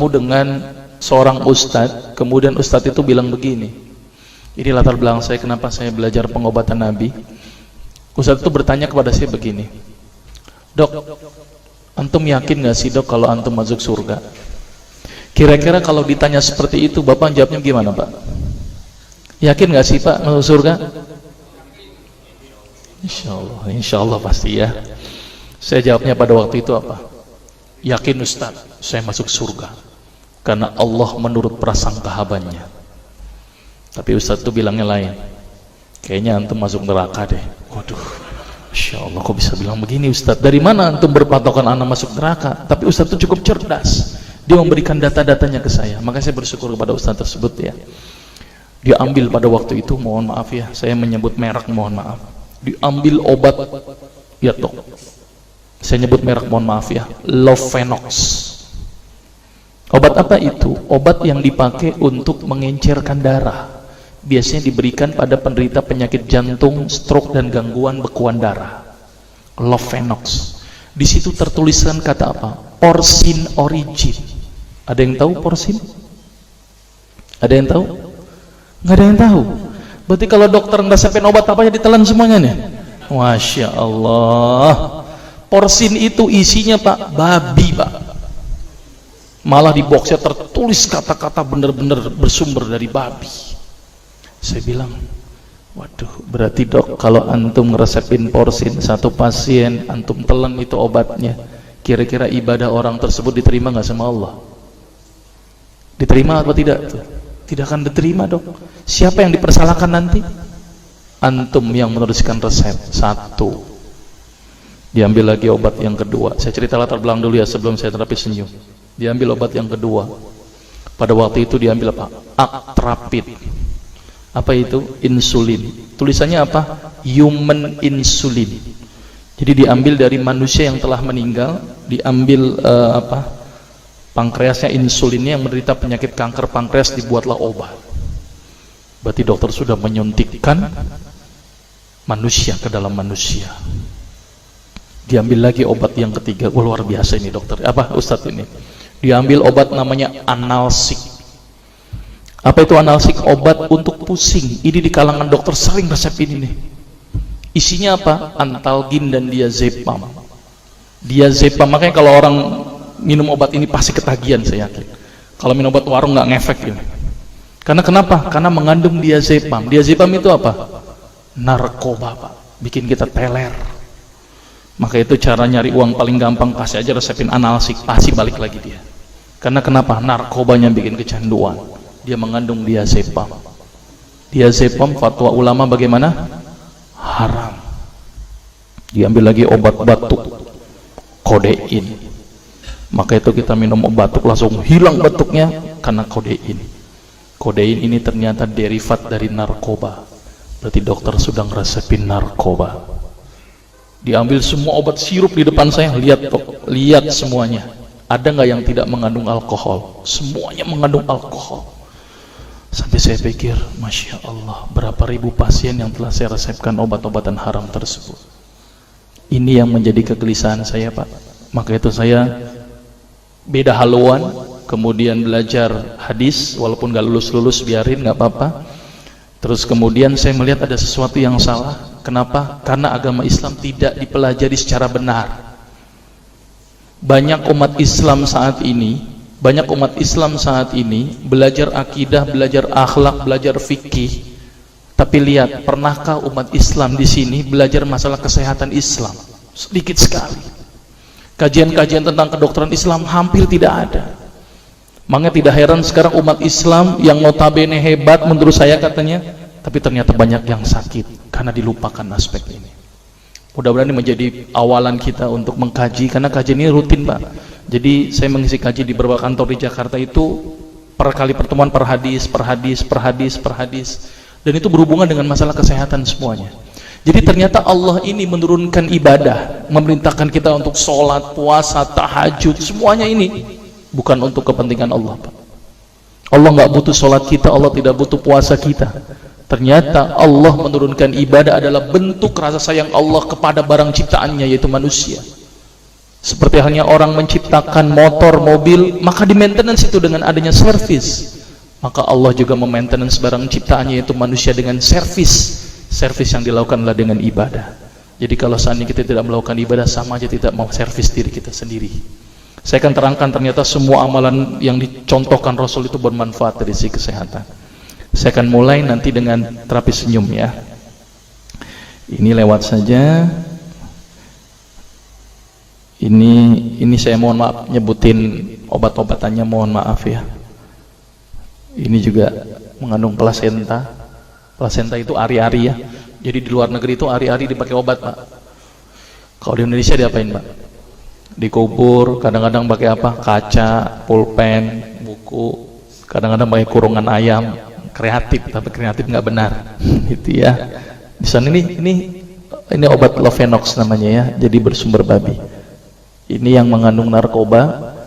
bertemu dengan seorang ustadz, kemudian ustadz itu bilang begini. Ini latar belakang saya kenapa saya belajar pengobatan Nabi. Ustadz itu bertanya kepada saya begini, "Dok, antum yakin gak sih dok kalau antum masuk surga?" Kira-kira kalau ditanya seperti itu, Bapak jawabnya gimana Pak? Yakin gak sih Pak masuk surga? Insya Allah pasti ya. Saya jawabnya pada waktu itu apa? Yakin Ustaz, saya masuk surga karena Allah menurut prasangka hambanya. Tapi Ustaz itu bilangnya lain. Kayaknya antum masuk neraka deh. Waduh, Masya Allah kok bisa bilang begini Ustaz? Dari mana antum berpatokan anak masuk neraka? Tapi Ustaz itu cukup cerdas. Dia memberikan data-datanya ke saya. Maka saya bersyukur kepada Ustaz tersebut ya. Dia ambil pada waktu itu, mohon maaf ya, saya menyebut merek, mohon maaf. Diambil obat, ya dok. Saya nyebut merek, mohon maaf ya, Lovenox. Obat apa itu? Obat yang dipakai untuk mengencerkan darah. Biasanya diberikan pada penderita penyakit jantung, stroke dan gangguan bekuan darah. Lovenox. Di situ tertuliskan kata apa? Porsin origin. Ada yang tahu porsin? Ada yang tahu? Nggak ada yang tahu. Berarti kalau dokter ngeresepin obat apa ya ditelan semuanya nih. Masya Allah. Porsin itu isinya Pak, babi Pak. Malah di boxnya tertulis kata-kata benar-benar bersumber dari babi. Saya bilang, waduh, berarti dok kalau antum ngeresepin porsin satu pasien, antum telan itu obatnya, kira-kira ibadah orang tersebut diterima nggak sama Allah? Diterima atau tidak tuh? Tidak akan diterima dok. Siapa yang dipersalahkan nanti? Antum yang menuliskan resep. Satu. Diambil lagi obat yang kedua. Saya cerita latar belakang dulu ya sebelum saya terapi senyum. Diambil obat yang kedua. Pada waktu itu diambil apa? Actrapid. Apa itu? Insulin. Tulisannya apa? Human insulin. Jadi diambil dari manusia yang telah meninggal. Diambil pankreasnya, insulinnya, yang menderita penyakit kanker pankreas, dibuatlah obat. Berarti dokter sudah menyuntikkan manusia ke dalam manusia. Diambil lagi obat yang ketiga. Luar biasa ini dokter. Apa Ustadz ini? Diambil obat namanya analsik. Apa itu analsik? Obat untuk pusing. Ini di kalangan dokter sering resepin ini. Isinya apa? Antalgin dan diazepam. Diazepam, makanya kalau orang minum obat ini pasti ketagihan, saya yakin. Kalau minum obat warung nggak ngefek ini. Karena kenapa? Karena mengandung diazepam. Diazepam itu apa? Narkoba Pak. Bikin kita teler. Maka itu cara nyari uang paling gampang, kasih aja resepin analsik, pasti balik lagi dia. Karena kenapa? Narkobanya bikin kecanduan. Dia mengandung diazepam. Diazepam fatwa ulama bagaimana? Haram. Diambil lagi obat batuk, kodein. Maka itu kita minum obat batuk langsung hilang batuknya karena kodein. Kodein ini ternyata derivat dari narkoba. Berarti dokter sudah ngeresepin narkoba. Diambil semua obat sirup di depan saya, lihat semuanya. Ada nggak yang tidak mengandung alkohol? Semuanya mengandung alkohol. Sampai saya pikir, Masya Allah, berapa ribu pasien yang telah saya resepkan obat-obatan haram tersebut. Ini yang menjadi kegelisahan saya Pak. Maka itu saya beda haluan, kemudian belajar hadis, walaupun gak lulus-lulus biarin, gak apa-apa. Terus kemudian saya melihat ada sesuatu yang salah. Kenapa? Karena agama Islam tidak dipelajari secara benar. Banyak umat Islam saat ini belajar akidah, belajar akhlak, belajar fikih. Tapi lihat, pernahkah umat Islam di sini belajar masalah kesehatan Islam? Sedikit sekali. Kajian-kajian tentang kedokteran Islam hampir tidak ada. Makanya tidak heran sekarang umat Islam yang notabene hebat menurut saya katanya, tapi ternyata banyak yang sakit karena dilupakan aspek ini. Mudah-mudahan ini menjadi awalan kita untuk mengkaji, karena kajian ini rutin Pak. Jadi saya mengisi kaji di beberapa kantor di Jakarta itu per kali pertemuan, per hadis, dan itu berhubungan dengan masalah kesehatan semuanya. Jadi ternyata Allah ini menurunkan ibadah, memerintahkan kita untuk sholat, puasa, tahajud, semuanya ini bukan untuk kepentingan Allah Pak. Allah nggak butuh sholat kita, Allah tidak butuh puasa kita. Ternyata Allah menurunkan ibadah adalah bentuk rasa sayang Allah kepada barang ciptaannya, yaitu manusia. Seperti halnya orang menciptakan motor, mobil, maka di maintenance itu dengan adanya servis. Maka Allah juga memaintenance barang ciptaannya, yaitu manusia, dengan servis. Servis yang dilakukan adalah dengan ibadah. Jadi kalau seandainya kita tidak melakukan ibadah, sama aja tidak mau servis diri kita sendiri. Saya akan terangkan ternyata semua amalan yang dicontohkan Rasul itu bermanfaat dari sisi kesehatan. Saya akan mulai nanti dengan terapi senyum ya. Ini lewat saja. Ini saya mohon maaf nyebutin obat-obatannya, mohon maaf ya. Ini juga mengandung plasenta. Plasenta itu ari-ari ya. Jadi di luar negeri itu ari-ari dipakai obat, Pak. Kalau di Indonesia diapain, Pak? Dikubur, kadang-kadang pakai apa? Kaca, pulpen, buku, kadang-kadang pakai kurungan ayam, kreatif, tapi kreatif nggak benar. Gitu ya. Di sana ini obat Lovenox namanya ya, jadi bersumber babi. Ini yang mengandung narkoba.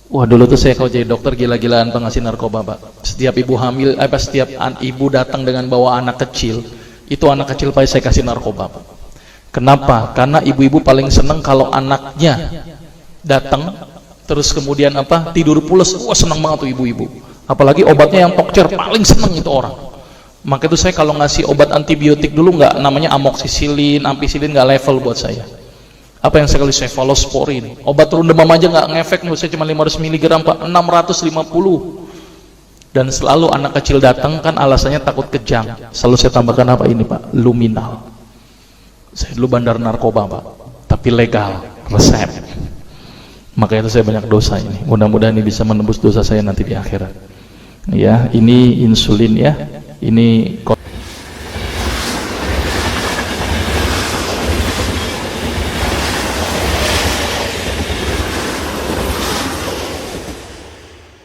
Wah, dulu tuh saya kalau jadi dokter gila-gilaan pengasih narkoba, Pak. Setiap ibu hamil, setiap ibu datang dengan bawa anak kecil, itu anak kecil Pak saya kasih narkoba, Pak. Kenapa? Karena ibu-ibu paling seneng kalau anaknya datang terus kemudian tidur pules. Wah, seneng banget tuh ibu-ibu. Apalagi obatnya yang tokcer, paling seneng itu orang. Maka itu saya kalau ngasih obat antibiotik dulu nggak namanya amoksisilin, ampicillin, nggak level buat saya. Apa yang saya kali cefalosporin, obat turun demam aja nggak ngefek, saya cuma 500 mg Pak, 650. Dan selalu anak kecil datang kan alasannya takut kejang, selalu saya tambahkan apa ini Pak, luminal. Saya dulu bandar narkoba Pak, tapi legal, resep. Maka itu saya banyak dosa ini, mudah-mudahan ini bisa menembus dosa saya nanti di akhirat. Ya, ini insulin ya, ini